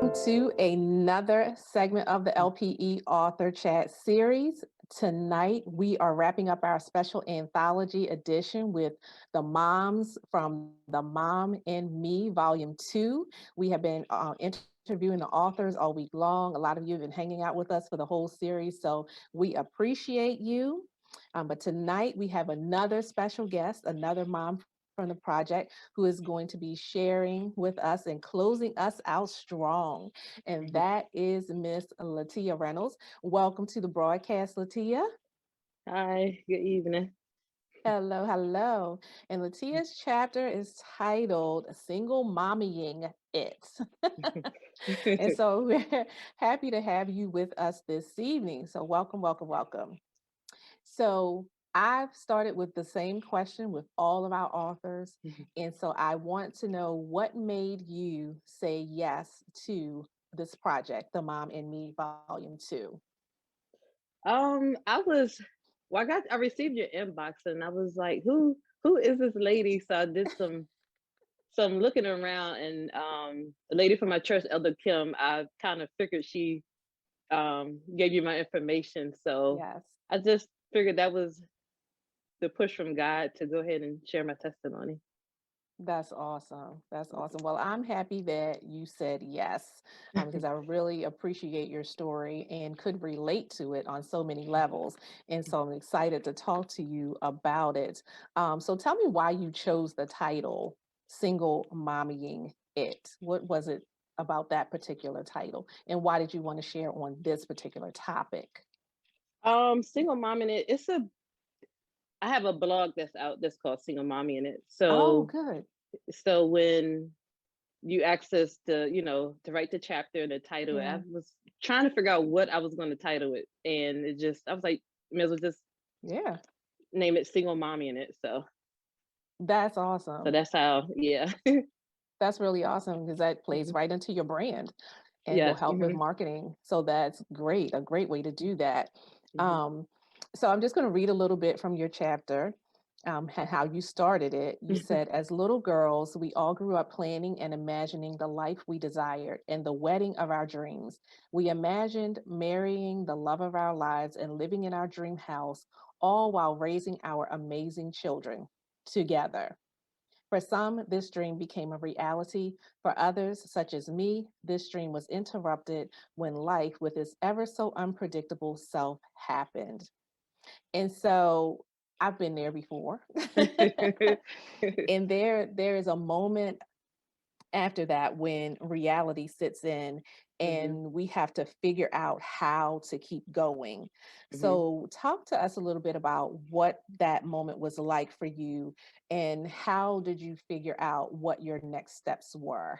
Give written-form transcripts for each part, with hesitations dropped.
Welcome to another segment of the LPE Author Chat series. Tonight, we are wrapping up our special anthology edition with the moms from The Mom in Me, Volume 2. We have been interviewing the authors all week long. A lot of you have been hanging out with us for the whole series, so we appreciate you. But tonight, we have another special guest, another mom from the project, who is going to be sharing with us and closing us out strong. And that is Miss LaTia Reynolds. Welcome to the broadcast, LaTia. Hi, good evening. Hello, hello. And LaTia's chapter is titled Single Mommying It. And so we're happy to have you with us this evening. So welcome, welcome, welcome. So I've started with the same question with all of our authors. And so I want to know what made you say yes to this project, The Mom in Me, Volume 2. I received your inbox and I was like, who is this lady? So I did some looking around, and a lady from my church, Elder Kim, I kind of figured she gave you my information. So Yes. I just figured that was the push from God to go ahead and share my testimony. That's awesome. That's awesome. Well, I'm happy that you said yes, because I really appreciate your story and could relate to it on so many levels. And so I'm excited to talk to you about it. So tell me why you chose the title, Single Mommying It. What was it about that particular title? And why did you want to share on this particular topic? Single mom in it. I have a blog that's out that's called Single Mommy in It. Oh, So good. when you access to write the chapter and the title, Yeah. I was trying to figure out what I was going to title it, and I was like, may as well just name it Single Mommy in It. So that's awesome. So that's how, yeah. That's really awesome because that plays right into your brand and will Yes. help with marketing. So that's great, a great way to do that. Mhm. So I'm just going to read a little bit from your chapter, how you started it. You said, as little girls, we all grew up planning and imagining the life we desired and the wedding of our dreams. We imagined marrying the love of our lives and living in our dream house, all while raising our amazing children together. For some, this dream became a reality. For others, such as me, this dream was interrupted when life, with its ever so unpredictable self, happened. And so I've been there before. And there is a moment after that when reality sits in and we have to figure out how to keep going. So talk to us a little bit about what that moment was like for you and how did you figure out what your next steps were?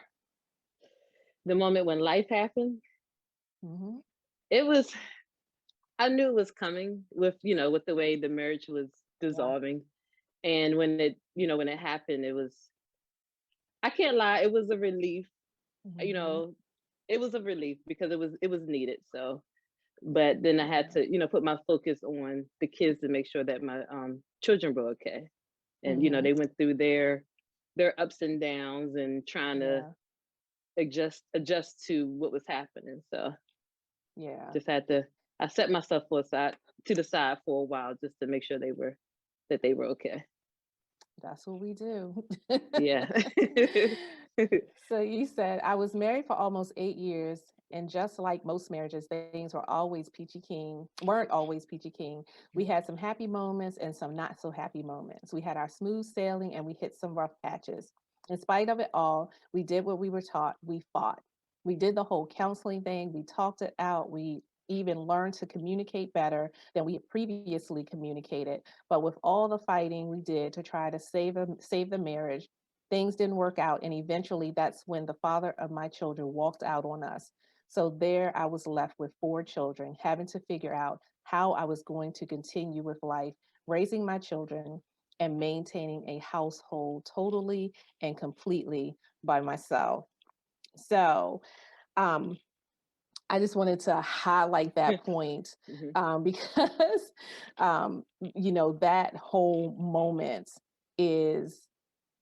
The moment when life happened, Mm-hmm. I knew it was coming with the way the marriage was dissolving. And when it happened, I can't lie, it was a relief. Mm-hmm. It was a relief because it was needed. So, but then I had to, put my focus on the kids to make sure that my children were okay. And Mm-hmm. they went through their ups and downs and trying to adjust to what was happening. So just had to I set myself to the side for a while just to make sure that they were okay. That's what we do. Yeah. So you said, I was married for almost 8 years, and just like most marriages, things weren't always peachy keen. We had some happy moments and some not so happy moments. We had our smooth sailing and we hit some rough patches. In spite of it all, we did what we were taught. We fought. We did the whole counseling thing. We talked it out. We even learned to communicate better than we had previously communicated. But with all the fighting we did to try to save the marriage, things didn't work out. And eventually that's when the father of my children walked out on us. So there I was left with 4 children, having to figure out how I was going to continue with life, raising my children and maintaining a household totally and completely by myself. So I just wanted to highlight that point because, that whole moment is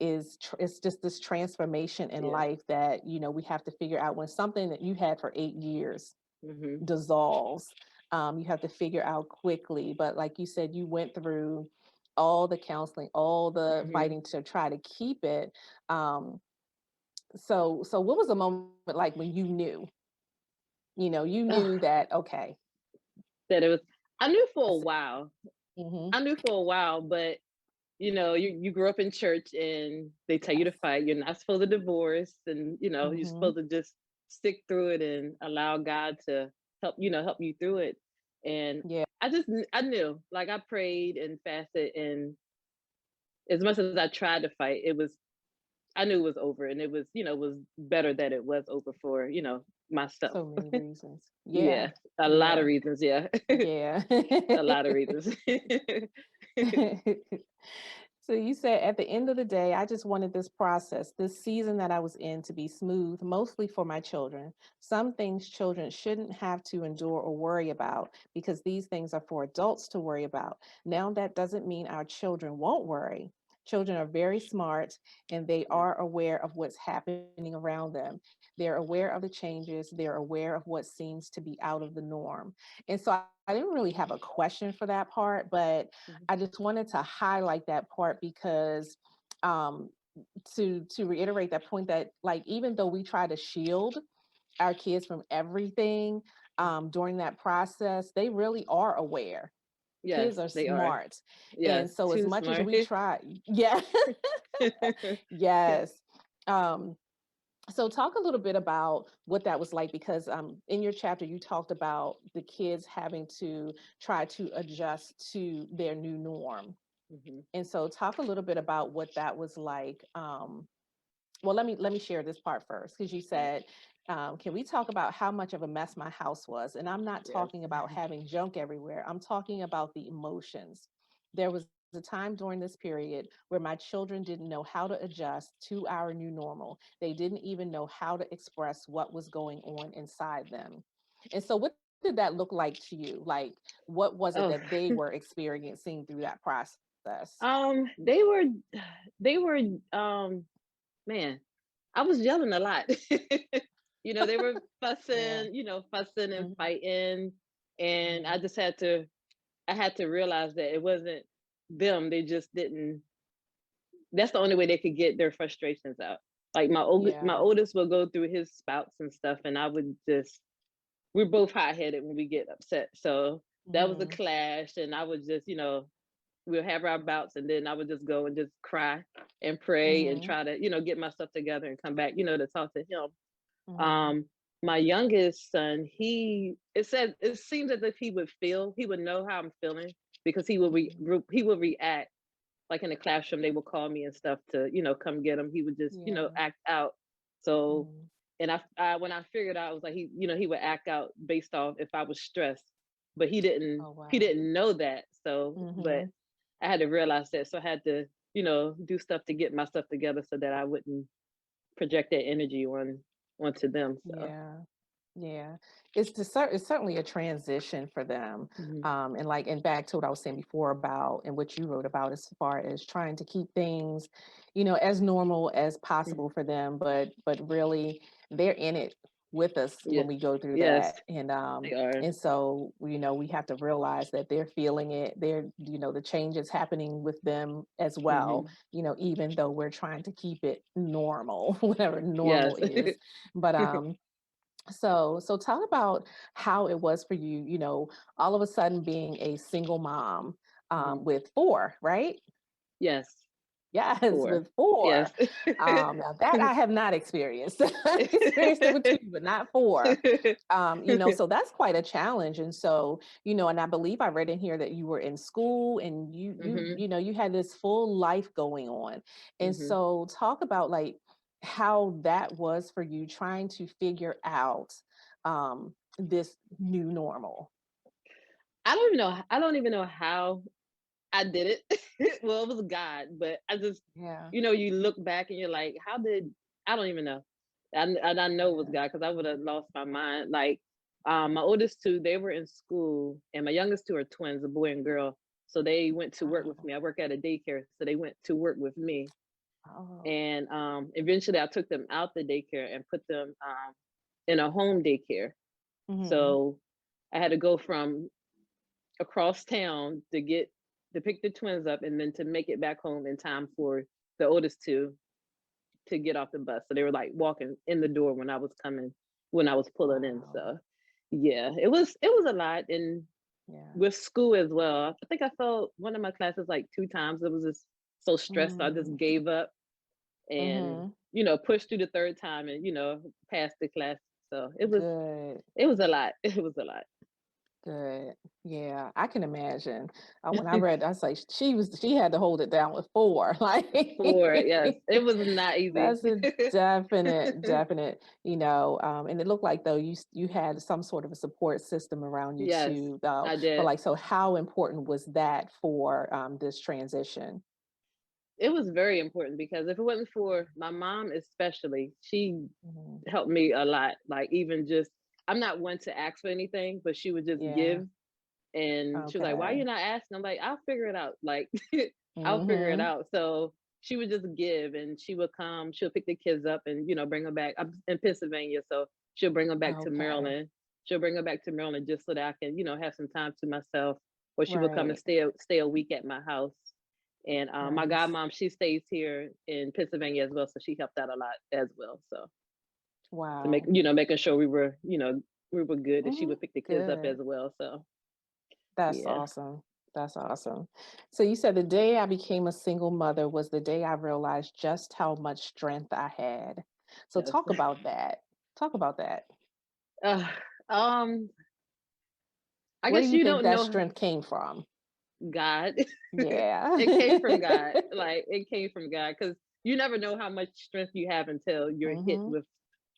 it's just this transformation in Yeah. life that, we have to figure out when something that you had for 8 years Hmm. dissolves. You have to figure out quickly. But like you said, you went through all the counseling, all the Hmm. fighting to try to keep it. So what was the moment like when you Ugh, knew that, okay. that it was. I knew for a That's it. while. Hmm. I knew for a while, but you grew up in church and they tell you to Yes. fight. You're not supposed to divorce, and you're Hmm. supposed to just stick through it and allow God to help you through it. And Yeah. I knew, like, I prayed and fasted, and as much as I tried to fight, I knew it was over, and it was better that it was over for myself. So many reasons. Yeah. Yeah, a lot of Yeah. reasons. Yeah, Yeah. a lot of reasons. So you said at the end of the day, I just wanted this process, this season that I was in to be smooth, mostly for my children. Some things children shouldn't have to endure or worry about because these things are for adults to worry about. Now, that doesn't mean our children won't worry. Children are very smart and they Yeah. are aware of what's happening around them. They're aware of the changes. They're aware of what seems to be out of the norm. And so I didn't really have a question for that part, but Mhm. I just wanted to highlight that part because um, to reiterate that point that like even though we try to shield our kids from everything during that process, they really are aware. Yes, Kids are they are. smart, and Yes, so as too much as smart. we try, yeah, yes. Um, so talk a little bit about what that was like because in your chapter you talked about the kids having to try to adjust to their new norm. Mhm. And so talk a little bit about what that was like. Well, let me share this part first because you said, can we talk about how much of a mess my house was? And I'm not Yes. talking about having junk everywhere. I'm talking about the emotions. There was a time during this period where my children didn't know how to adjust to our new normal. They didn't even know how to express what was going on inside them. And so what did that look like to you? Like, what was it Oh, that they were experiencing through that process? they were, they were, man, I was yelling a lot. They were Yeah. fussing and Hmm. fighting, and Hmm. I had to realize that it wasn't them. They just didn't. That's the only way they could get their frustrations out. Like my Yeah. oldest will go through his spouts and stuff, and I would just we're both hot headed when we get upset. So that was a Hmm. clash, and I would just we'll have our bouts, and then I would just go and just cry and pray and Hmm. try to get my stuff together and come back to talk to him. Hmm. um my youngest son, it seems as if he would know how I'm feeling because Hmm. he would react. Like in the classroom, they would call me and stuff to come get him. He would just Yeah. act out. So, Hmm. and I when I figured out, I was like, he would act out based off if I was stressed, but Oh he wow. didn't know that. So, but Hmm. I had to realize that. So I had to do stuff to get myself together so that I wouldn't project that energy onto them. So. Yeah. Yeah, it's certainly a transition for them, Mhm. and back to what I was saying before about and what you wrote about as far as trying to keep things, as normal as Mhm. possible for them, but really they're in it with us when Yeah. we go through Yes, that, they are. and so we have to realize that they're feeling it. They're the change is happening with them as well. Hmm. Even though we're trying to keep it normal, whatever normal Yes. is, but so tell about how it was for you, all of a sudden being a single mom Hmm. with four, right? Yes. Yes, 4. with four. Yes. Now that I have not experienced. I've experienced it with two, but not four. So that's quite a challenge. And so, and I believe I read in here that you were in school and Mhm, you had this full life going on. And mhm. so talk about like how that was for you trying to figure out this new normal. I don't even know how I did it. Well, it was God, but I just Yeah. you look back and you're like, "How did" I don't even know. And I know it was Yeah. God because I would have lost my mind. Like, my oldest 2, they were in school, and my youngest 2 are twins, a boy and girl. So they went to work with Wow. me. I work at a daycare, so they went to work with me. Oh. And eventually I took them out the daycare and put them in a home daycare. Hmm. So I had to go from across town to pick the twins up and then to make it back home in time for the oldest two to get off the bus. So they were like walking in the door when I was pulling in. Wow. So yeah, it was a lot. And Yeah. with school as well, I think I failed one of my classes like 2 times. It was just so stressed. I just Mm. gave up and, Hmm. pushed through the third time and, passed the class. So Good. it was a lot. It was a lot. Good. Yeah, I can imagine. When I read, I was like, she had to hold it down with four. Like, For yes, it was not easy. that's a definite. And it looked like though you had some sort of a support system around you Yes, too, though. I But did. like, so how important was that for this transition? It was very important because if it wasn't for my mom, especially, she Mhm. helped me a lot. Like even just, I'm not one to ask for anything, but she would just Yeah. give. And she was like, "Why you Okay. not asking?" I'm like, "I'll figure it out. Like, I'll figure it Mm-hmm. out." So she would just give, and she would come. She'll pick the kids up and bring them back. I'm in Pennsylvania, so she'll bring them back to Okay. Maryland. She'll bring them back to Maryland just so that I can have some time to myself. Or she would come and Right. stay a week at my house. And my Nice. godmom, she stays here in Pennsylvania as well, so she helped out a lot as well. So to Wow. making sure we were good, and she Hmm. would pick the kids up as Good. well. So That's yeah, awesome. That's awesome. So you said the day I became a single mother was the day I realized just how much strength I had. So yes. talk about that. Talk about that. Uh, um, I Where do guess you you think don't that know strength came from? God. Yeah. It came from God. Like it came from God because you never know how much strength you have until you're hit Hmm. with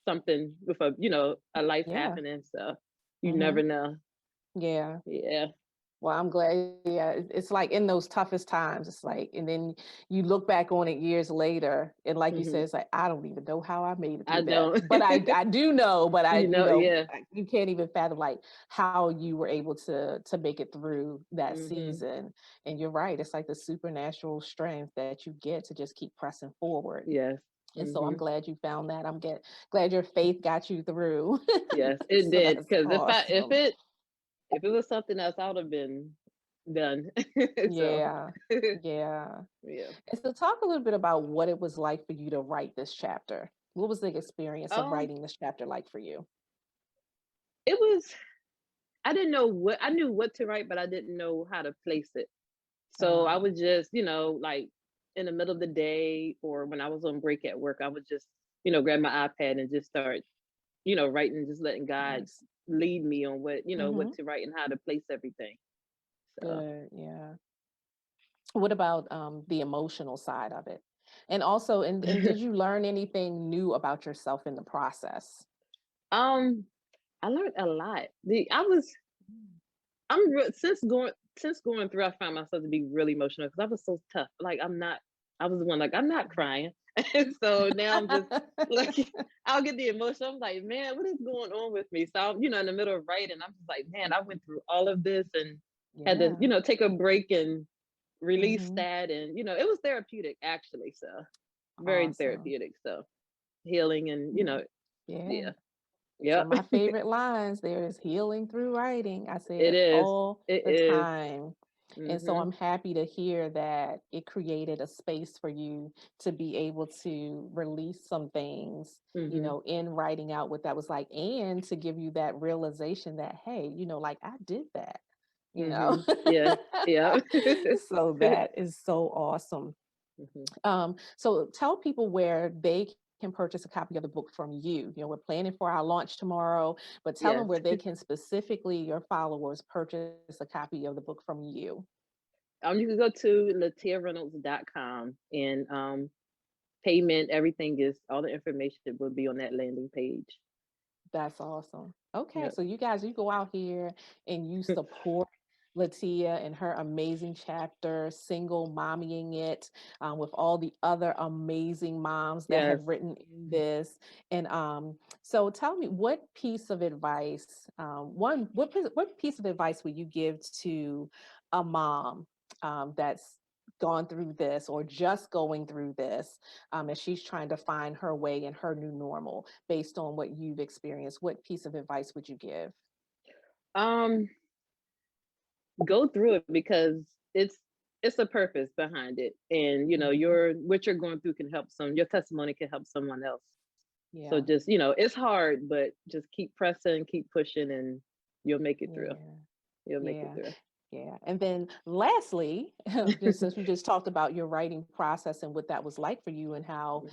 something with a life Yeah. happening. So you Hmm. never know. Yeah. Yeah. Well, I'm glad. Yeah, it's like in those toughest times, it's like, and then you look back on it years later, and like you Hmm. said, it's like I don't even know how I made it I through that, don't. but I do know, but Yeah. you can't even fathom like how you were able to make it through that Hmm. season. And you're right, it's like the supernatural strength that you get to just keep pressing forward. Yes. And so I'm Hmm. glad you found that. Glad your faith got you through. Yes, it So did. that's Because awesome. if it was something else, I would have been done. So Yeah. Yeah. yeah. And so talk a little bit about what it was like for you to write this chapter. What was the experience of Um, writing this chapter like for you? it was. I didn't know what I knew what to write, but I didn't know how to place it. So I Uh, would just, like in the middle of the day or when I was on break at work, I would just, grab my iPad and just start, writing, just letting God nice. lead me on what Mm-hmm. to write and how to place everything. So, Good. Yeah. What about the emotional side of it? And also, and did you learn anything new about yourself in the process? um, I learned a lot. Since going through, I found myself to be really emotional because I was so tough. Like I was the one like I'm not crying, and so now I'm just like I'll get the emotion. I'm like, man, what is going on with me? So I'm, in the middle of writing, I'm just like, man, I went through all of this and had to, Yeah. take a break and release Mm-hmm. that, and it was therapeutic actually. So very Awesome. therapeutic. So healing and Mm. Yeah. yeah, So yep, my favorite lines there is healing through writing. I say it it is. all It the is. time. And so Mm-hmm. I'm happy to hear that it created a space for you to be able to release some things, Mm-hmm. in writing out what that was like, and to give you that realization that, hey, like I did that, you know. Mm-hmm. Yeah. Yeah. So that is so awesome. Hmm. So tell people where they can purchase a copy of the book from you. We're planning for our launch tomorrow, but tell them Yes. where they can specifically, your followers, purchase a copy of the book from you. You can go to LaTiaReynolds.com and payment, everything is all the information will be on that landing page. That's awesome. Okay, Yep. so you guys, you go out here and you support LaTia and her amazing chapter, Single Mommying It, with all the other amazing moms that Yes. have written in this. And so tell me, what piece of advice, what piece of advice would you give to a mom that's gone through this or just going through this, and she's trying to find her way and her new normal based on what you've experienced, what piece of advice would you give? Um, go through it because it's a purpose behind it, and Hmm. your what you're going through can help your testimony can help someone else. So Yeah, just it's hard, but just keep pressing, keep pushing, and you'll make it through. yeah. You'll make it Yeah, through. yeah. And then lastly, just since we just talked about your writing process and what that was like for you and how,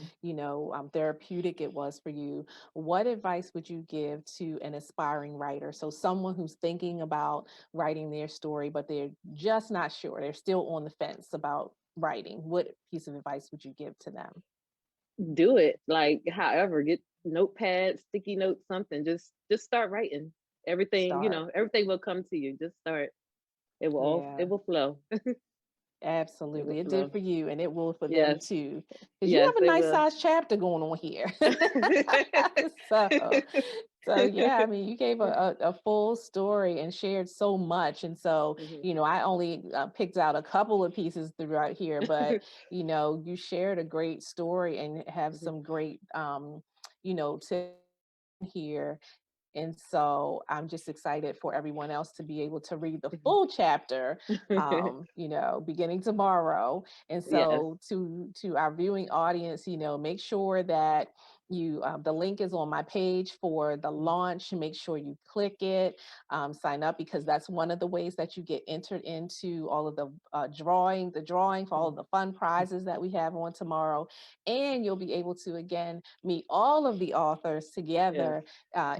therapeutic it was for you, what advice would you give to an aspiring writer? So someone who's thinking about writing their story, but they're just not sure. They're still on the fence about writing. What piece of advice would you give to them? Do it. Like, however, get notepad, sticky notes, something. Just start writing. Everything, Start. everything will come to you. Just start. It Yeah. will flow. It will Absolutely. It did flow. for you, and it will for them Yes. too. Because you Yes, have a it nice will. size chapter going on here. so, so yeah, I mean, you gave a full story and shared so much. And so, Mhm. I only picked out a couple of pieces throughout here, but, you shared a great story and have Mhm. some great, tips here. And so I'm just excited for everyone else to be able to read the Mhm. full chapter, beginning tomorrow. And Yes. so to our viewing audience, make sure that the link is on my page for the Mhm. launch. Make sure you click it, sign up because that's one of the ways that you get entered into all of the the drawing for all of the fun prizes that we have on tomorrow. And you'll be able to again meet all of the authors Yes. together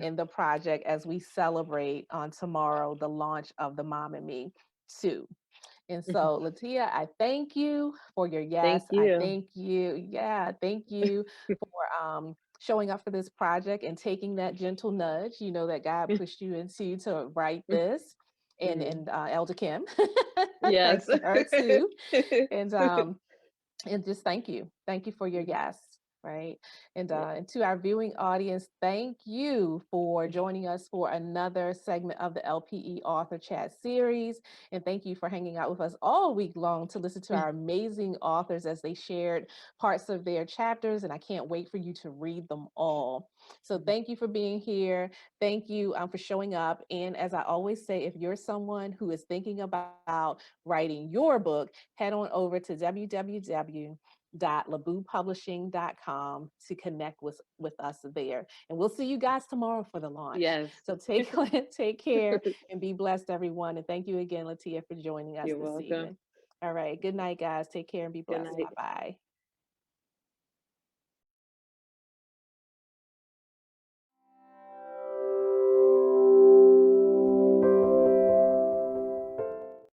in the project as we celebrate on tomorrow the launch of The Mom and Me 2. And so, LaTia, I thank you for your Thank yes. I you. thank you. Yeah, thank you for showing up for this project and taking that gentle nudge, that God pushed you into to write this. And Mhm. and Elder Kim, Yes. thanks to her too. And just thank you. Thank you for your Mhm. yes. Right. Yeah. And to our viewing audience, thank you for joining us for another segment of the LPE Author Chat series. And thank you for hanging out with us all week long to listen to our amazing authors as they shared parts of their chapters. And I can't wait for you to read them all. So thank you for being here. Thank you for showing up. And as I always say, if you're someone who is thinking about writing your book, head on over to www.laboopublishing.com to connect with us there. And we'll see you guys tomorrow for the launch. Yes. So take care and be blessed, everyone. And thank you again, LaTia, for joining us You're this welcome. evening. All right. Good night, guys. Take care and be Good blessed. night. Bye bye.